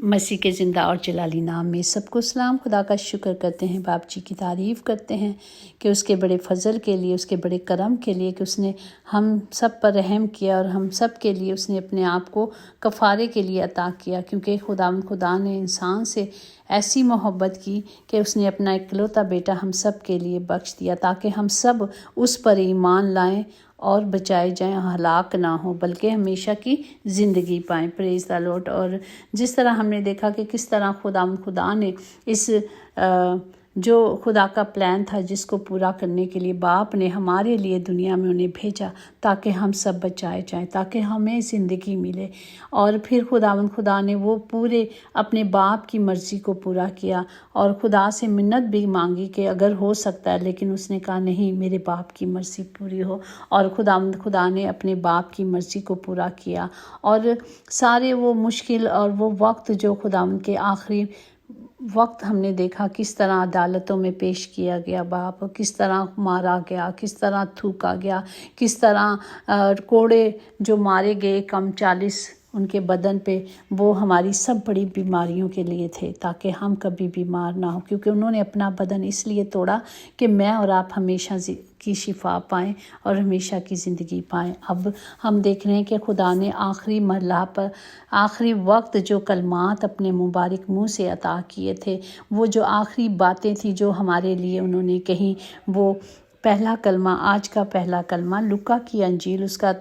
مسیح کے زندہ اور جلالی نام میں سب کو سلام۔ خدا کا شکر کرتے ہیں، باپ جی کی تعریف کرتے ہیں کہ اس کے بڑے فضل کے لیے، اس کے بڑے کرم کے لیے کہ اس نے ہم سب پر رحم کیا اور ہم سب کے لیے اس نے اپنے آپ کو کفارے کے لیے عطا کیا، کیونکہ خدا نے انسان سے ایسی محبت کی کہ اس نے اپنا اکلوتا بیٹا ہم سب کے لیے بخش دیا، تاکہ ہم سب اس پر ایمان لائیں اور بچائے جائیں، ہلاک نہ ہو بلکہ ہمیشہ کی زندگی پائیں۔ پریز دی لارڈ۔ اور جس طرح ہم نے دیکھا کہ کس طرح خدا نے اس جو خدا کا پلان تھا جس کو پورا کرنے کے لیے باپ نے ہمارے لیے دنیا میں انہیں بھیجا تاکہ ہم سب بچائے جائیں، تاکہ ہمیں زندگی ملے۔ اور پھر خدا نے وہ پورے اپنے باپ کی مرضی کو پورا کیا اور خدا سے منت بھی مانگی کہ اگر ہو سکتا ہے، لیکن اس نے کہا نہیں، میرے باپ کی مرضی پوری ہو، اور خدا نے اپنے باپ کی مرضی کو پورا کیا۔ اور سارے وہ مشکل اور وہ وقت جو خدا کے آخری وقت ہم نے دیکھا کس طرح عدالتوں میں پیش کیا گیا، باپ کس طرح مارا گیا، کس طرح تھوکا گیا، کس طرح کوڑے جو مارے گئے کم 40 ان کے بدن پہ، وہ ہماری سب بڑی بیماریوں کے لیے تھے تاکہ ہم کبھی بیمار نہ ہوں، کیونکہ انہوں نے اپنا بدن اس لیے توڑا کہ میں اور آپ ہمیشہ کی شفا پائیں اور ہمیشہ کی زندگی پائیں۔ اب ہم دیکھ رہے ہیں کہ خدا نے آخری مرحلہ پر آخری وقت جو کلمات اپنے مبارک منہ سے عطا کیے تھے، وہ جو آخری باتیں تھیں جو ہمارے لیے انہوں نے کہیں، وہ پہلا کلمہ، آج کا پہلا کلمہ لوکا کی انجیل اس کا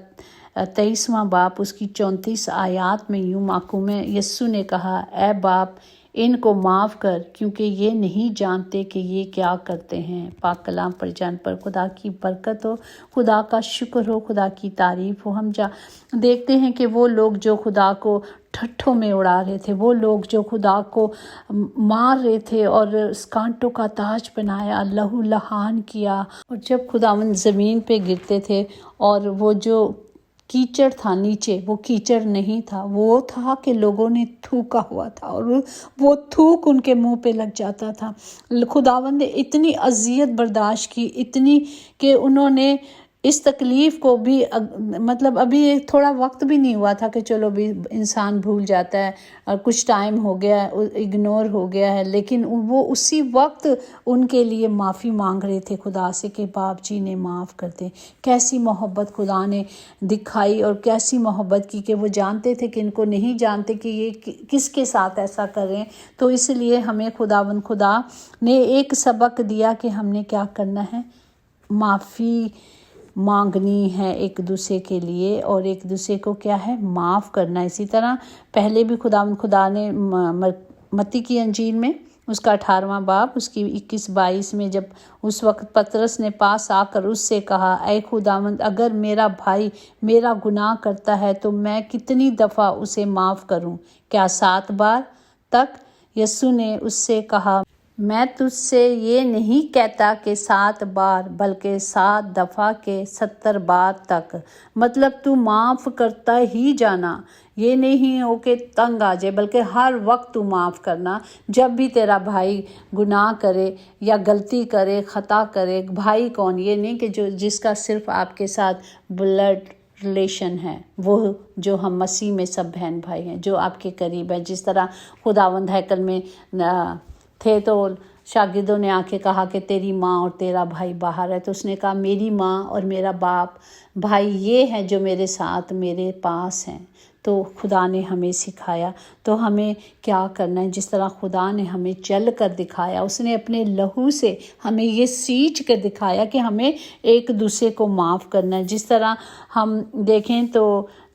23واں باب اس کی 34 آیات میں یوں محکوم ہے، یسوع نے کہا، اے باپ ان کو معاف کر، کیونکہ یہ نہیں جانتے کہ یہ کیا کرتے ہیں۔ پاک کلام پر جان پر خدا کی برکت ہو، خدا کا شکر ہو، خدا کی تعریف ہو۔ ہم دیکھتے ہیں کہ وہ لوگ جو خدا کو ٹھٹھوں میں اڑا رہے تھے، وہ لوگ جو خدا کو مار رہے تھے اور کانٹوں کا تاج بنایا، لہو لہان کیا، اور جب خداوند زمین پہ گرتے تھے اور وہ جو کیچڑ تھا نیچے، وہ کیچڑ نہیں تھا، وہ تھا کہ لوگوں نے تھوکا ہوا تھا اور وہ تھوک ان کے منہ پہ لگ جاتا تھا۔ خداوند نے اتنی اذیت برداشت کی، اتنی کہ انہوں نے اس تکلیف کو بھی، مطلب ابھی تھوڑا وقت بھی نہیں ہوا تھا کہ چلو بھی انسان بھول جاتا ہے اور کچھ ٹائم ہو گیا ہے، اگنور ہو گیا ہے، لیکن وہ اسی وقت ان کے لیے معافی مانگ رہے تھے خدا سے کہ باپ جی نے معاف کر دے۔ کیسی محبت خدا نے دکھائی اور کیسی محبت کی کہ وہ جانتے تھے کہ ان کو نہیں جانتے کہ یہ کس کے ساتھ ایسا کر رہے ہیں۔ تو اس لیے ہمیں خدا نے ایک سبق دیا کہ ہم نے کیا کرنا ہے، معافی مانگنی ہے ایک دوسرے کے لیے، اور ایک دوسرے کو کیا ہے، معاف کرنا۔ اسی طرح پہلے بھی خدا نے متی کی انجیل میں اس کا 18واں باب اس کی 21-22 میں، جب اس وقت پطرس نے پاس آ کر اس سے کہا، اے خداوند، اگر میرا بھائی میرا گناہ کرتا ہے تو میں کتنی دفعہ اسے معاف کروں؟ کیا 7 بار تک؟ یسوع نے اس سے کہا، میں تجھ سے یہ نہیں کہتا کہ 7 بار، بلکہ 7 دفعہ کے 70 بار تک۔ مطلب تو معاف کرتا ہی جانا، یہ نہیں ہو کہ تنگ آ جائے، بلکہ ہر وقت تو معاف کرنا۔ جب بھی تیرا بھائی گناہ کرے یا غلطی کرے، خطا کرے، بھائی کون؟ یہ نہیں کہ جس کا صرف آپ کے ساتھ بلڈ ریلیشن ہے، وہ جو ہم مسیح میں سب بہن بھائی ہیں، جو آپ کے قریب ہیں۔ جس طرح خداوند ہیکل میں تھے تو شاگردوں نے آ کے کہا کہ تیری ماں اور تیرا بھائی باہر ہے، تو اس نے کہا میری ماں اور میرا باپ بھائی یہ ہیں جو میرے ساتھ میرے پاس ہیں۔ تو خدا نے ہمیں سکھایا تو ہمیں کیا کرنا ہے، جس طرح خدا نے ہمیں چل کر دکھایا، اس نے اپنے لہو سے ہمیں یہ سینچ کر دکھایا کہ ہمیں ایک دوسرے کو معاف کرنا ہے۔ جس طرح ہم دیکھیں تو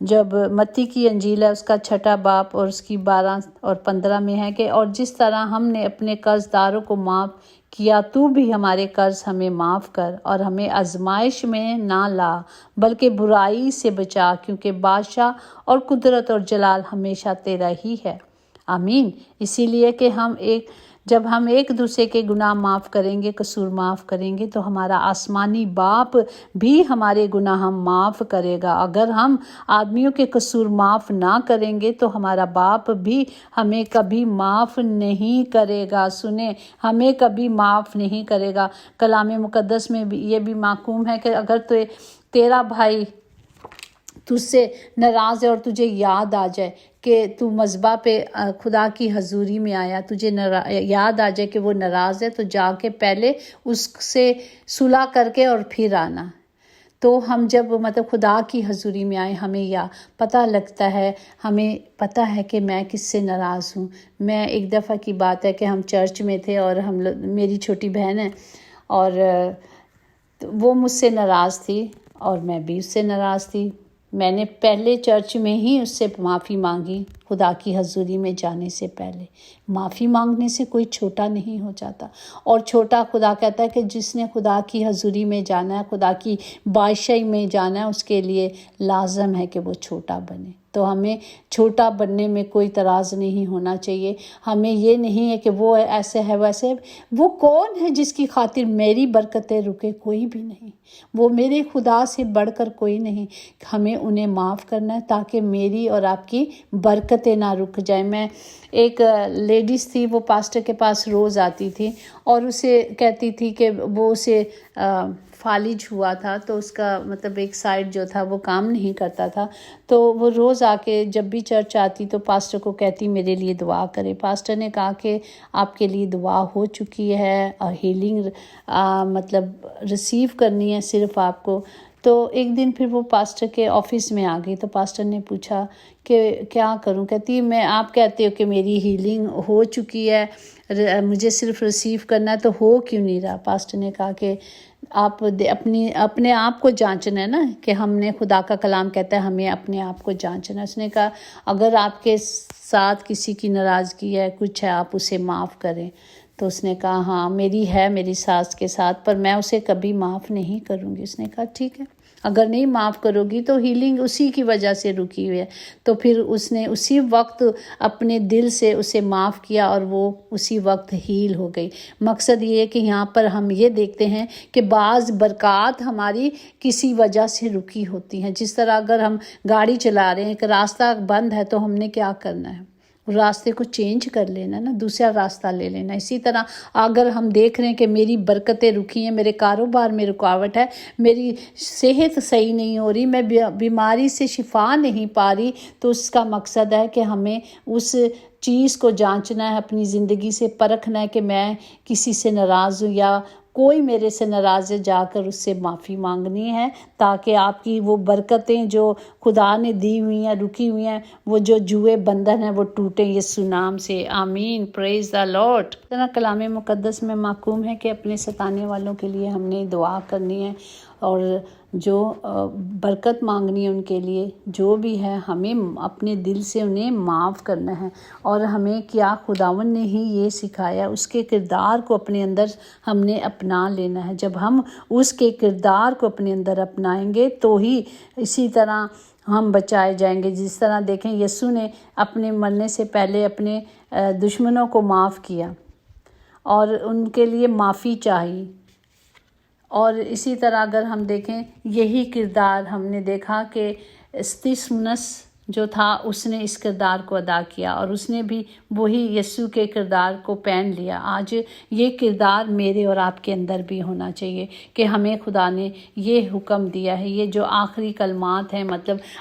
جب متی کی انجیل ہے اس کا 6 باب اور اس کی 12 اور 15 میں ہے کہ، اور جس طرح ہم نے اپنے قرض داروں کو معاف کیا، تو بھی ہمارے قرض ہمیں معاف کر، اور ہمیں آزمائش میں نہ لا بلکہ برائی سے بچا، کیونکہ بادشاہ اور قدرت اور جلال ہمیشہ تیرا ہی ہے، آمین۔ اسی لیے کہ جب ہم ایک دوسرے کے گناہ معاف کریں گے، قصور معاف کریں گے، تو ہمارا آسمانی باپ بھی ہمارے گناہ معاف کرے گا۔ اگر ہم آدمیوں کے قصور معاف نہ کریں گے تو ہمارا باپ بھی ہمیں کبھی معاف نہیں کرے گا۔ سنیں، ہمیں کبھی معاف نہیں کرے گا۔ کلام مقدس میں بھی یہ بھی محکوم ہے کہ اگر تیرا بھائی تجھ سے ناراض ہے اور تجھے یاد آ جائے کہ تو مذبح پہ خدا کی حضوری میں آیا، تجھے یاد آ جائے کہ وہ ناراض ہے، تو جا کے پہلے اس سے صلح کر کے اور پھر آنا۔ تو ہم جب خدا کی حضوری میں آئیں، ہمیں پتہ لگتا ہے، ہمیں پتہ ہے کہ میں کس سے ناراض ہوں۔ میں ایک دفعہ کی بات ہے کہ ہم چرچ میں تھے اور میری چھوٹی بہن ہے اور وہ مجھ سے ناراض تھی اور میں بھی اس سے ناراض تھی۔ میں نے پہلے چرچ میں ہی اس سے معافی مانگی، خدا کی حضوری میں جانے سے پہلے۔ معافی مانگنے سے کوئی چھوٹا نہیں ہو جاتا، اور چھوٹا خدا کہتا ہے کہ جس نے خدا کی حضوری میں جانا ہے، خدا کی بادشاہی میں جانا ہے، اس کے لیے لازم ہے کہ وہ چھوٹا بنے۔ تو ہمیں چھوٹا بننے میں کوئی اعتراض نہیں ہونا چاہیے۔ ہمیں یہ نہیں ہے کہ وہ ایسے ہے ویسے ہے۔ وہ کون ہے جس کی خاطر میری برکتیں رکے؟ کوئی بھی نہیں۔ وہ میرے خدا سے بڑھ کر کوئی نہیں۔ ہمیں انہیں معاف کرنا ہے تاکہ میری اور آپ کی برکتیں نہ رک جائیں۔ میں ایک لیڈیز تھی، وہ پاسٹر کے پاس روز آتی تھی اور اسے کہتی تھی کہ وہ اسے فالج ہوا تھا، تو اس کا ایک سائڈ جو تھا وہ کام نہیں کرتا تھا، تو وہ روز آ کے جب بھی چرچ آتی تو پاسٹر کو کہتی میرے لیے دعا کرے۔ پاسٹر نے کہا کہ آپ کے لیے دعا ہو چکی ہے اور ہیلنگ ریسیو کرنی ہے صرف آپ کو۔ تو ایک دن پھر وہ پاسٹر کے آفس میں آ گئی، تو پاسٹر نے پوچھا کہ کیا کروں؟ کہتی آپ کہتے ہو کہ میری ہیلنگ ہو چکی ہے، مجھے صرف ریسیو کرنا ہے، تو ہو کیوں نہیں رہا؟ پاسٹر نے کہا کہ آپ اپنے آپ کو جانچنا ہے نا، کہ ہم نے خدا کا کلام کہتا ہے ہمیں اپنے آپ کو جانچنا ہے۔ اس نے کہا اگر آپ کے ساتھ کسی کی ناراضگی ہے، کچھ ہے، آپ اسے معاف کریں۔ تو اس نے کہا ہاں میری ساس کے ساتھ، پر میں اسے کبھی معاف نہیں کروں گی۔ اس نے کہا ٹھیک ہے، اگر نہیں معاف کرو گی تو ہیلنگ اسی کی وجہ سے رکی ہوئی ہے۔ تو پھر اس نے اسی وقت اپنے دل سے اسے معاف کیا اور وہ اسی وقت ہیل ہو گئی۔ مقصد یہ ہے کہ یہاں پر ہم یہ دیکھتے ہیں کہ بعض برکات ہماری کسی وجہ سے رکی ہوتی ہیں۔ جس طرح اگر ہم گاڑی چلا رہے ہیں، ایک راستہ بند ہے، تو ہم نے کیا کرنا ہے؟ راستے کو چینج کر لینا نا، دوسرا راستہ لے لینا۔ اسی طرح اگر ہم دیکھ رہے ہیں کہ میری برکتیں رکی ہیں، میرے کاروبار میں رکاوٹ ہے، میری صحت صحیح نہیں ہو رہی، میں بیماری سے شفا نہیں پا رہی، تو اس کا مقصد ہے کہ ہمیں اس چیز کو جانچنا ہے، اپنی زندگی سے پرکھنا ہے کہ میں کسی سے ناراض ہوں یا کوئی میرے سے ناراض ہے، جا کر اس سے معافی مانگنی ہے، تاکہ آپ کی وہ برکتیں جو خدا نے دی ہوئی ہیں، رکی ہوئی ہیں، وہ جو جوئے بندھن ہیں وہ ٹوٹیں یسوع نام سے۔ آمین، پریز دا لارڈ۔ کلام مقدس میں محکوم ہے کہ اپنے ستانے والوں کے لیے ہم نے دعا کرنی ہے، اور جو برکت مانگنی ہے ان کے لیے، جو بھی ہے ہمیں اپنے دل سے انہیں معاف کرنا ہے۔ اور ہمیں کیا خداوند نے ہی یہ سکھایا، اس کے کردار کو اپنے اندر ہم نے اپنا لینا ہے۔ جب ہم اس کے کردار کو اپنے اندر اپنائیں گے تو ہی اسی طرح ہم بچائے جائیں گے۔ جس طرح دیکھیں یسوع نے اپنے مرنے سے پہلے اپنے دشمنوں کو معاف کیا اور ان کے لیے معافی چاہی، اور اسی طرح اگر ہم دیکھیں یہی کردار ہم نے دیکھا کہ استفانس جو تھا اس نے اس کردار کو ادا کیا، اور اس نے بھی وہی یسوع کے کردار کو پہن لیا۔ آج یہ کردار میرے اور آپ کے اندر بھی ہونا چاہیے کہ ہمیں خدا نے یہ حکم دیا ہے۔ یہ جو آخری کلمات ہیں،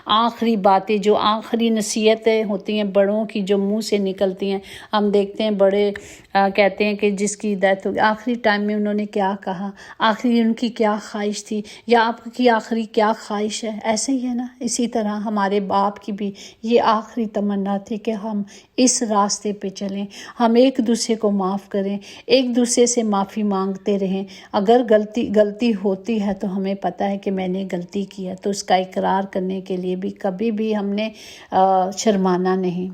آخری باتیں، جو آخری نصیحتیں ہوتی ہیں بڑوں کی جو منہ سے نکلتی ہیں، ہم دیکھتے ہیں بڑے کہتے ہیں کہ جس کی ڈیتھ ہوگی، آخری ٹائم میں انہوں نے کیا کہا، آخری ان کی کیا خواہش تھی، یا آپ کی آخری کیا خواہش ہے؟ ایسے ہی ہے نا۔ اسی طرح ہمارے باپ کی بھی یہ آخری تمنا تھی کہ ہم اس راستے پہ چلیں، ہم ایک دوسرے کو معاف کریں، ایک دوسرے سے معافی مانگتے رہیں۔ اگر غلطی ہوتی ہے تو ہمیں پتہ ہے کہ میں نے غلطی کی ہے، تو اس کا اقرار کرنے کے لیے بھی کبھی بھی ہم نے شرمانا نہیں،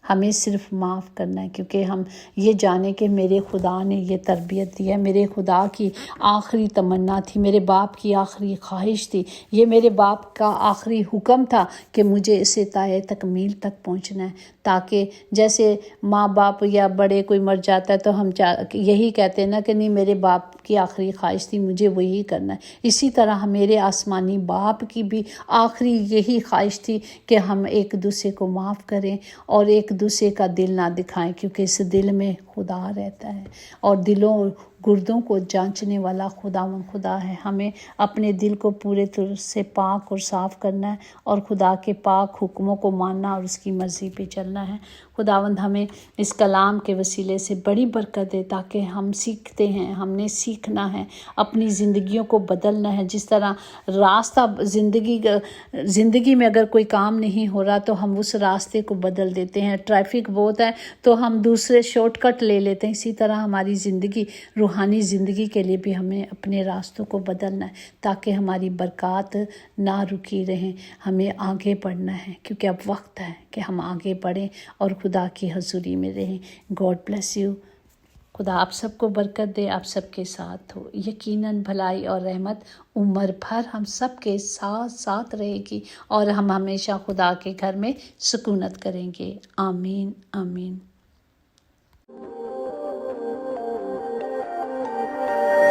ہمیں صرف معاف کرنا ہے، کیونکہ ہم یہ جانے کہ میرے خدا نے یہ تربیت دی ہے، میرے خدا کی آخری تمنا تھی، میرے باپ کی آخری خواہش تھی، یہ میرے باپ کا آخری حکم تھا کہ مجھے اسے تائے تکمیل تک پہنچنا ہے، تاکہ جیسے ماں باپ یا بڑے کوئی مر جاتا ہے تو ہم یہی کہتے ہیں نا کہ نہیں میرے باپ کی آخری خواہش تھی، مجھے وہی کرنا ہے۔ اسی طرح میرے آسمانی باپ کی بھی آخری یہی خواہش تھی کہ ہم ایک دوسرے کو معاف کریں اور ایک دوسرے کا دل نہ دکھائیں، کیونکہ اس دل میں خدا رہتا ہے، اور دلوں گردوں کو جانچنے والا خدا ہے۔ ہمیں اپنے دل کو پورے طور سے پاک اور صاف کرنا ہے اور خدا کے پاک حکموں کو ماننا اور اس کی مرضی پہ چلنا ہے۔ خداوند ہمیں اس کلام کے وسیلے سے بڑی برکت دے، تاکہ ہم سیکھتے ہیں، ہم نے سیکھنا ہے، اپنی زندگیوں کو بدلنا ہے۔ جس طرح راستہ زندگی میں اگر کوئی کام نہیں ہو رہا تو ہم اس راستے کو بدل دیتے ہیں۔ ٹریفک بہت ہے تو ہم دوسرے شارٹ کٹ لے لیتے ہیں۔ اسی طرح ہماری زندگی، روحانی زندگی کے لیے بھی ہمیں اپنے راستوں کو بدلنا ہے، تاکہ ہماری برکات نہ رکی رہیں۔ ہمیں آگے بڑھنا ہے، کیونکہ اب وقت ہے کہ ہم آگے بڑھیں اور خدا کی حضوری میں رہیں۔ God bless you. خدا آپ سب کو برکت دے، آپ سب کے ساتھ ہو۔ یقیناً بھلائی اور رحمت عمر بھر ہم سب کے ساتھ رہے گی، اور ہم ہمیشہ خدا کے گھر میں سکونت کریں گے۔ آمین آمین۔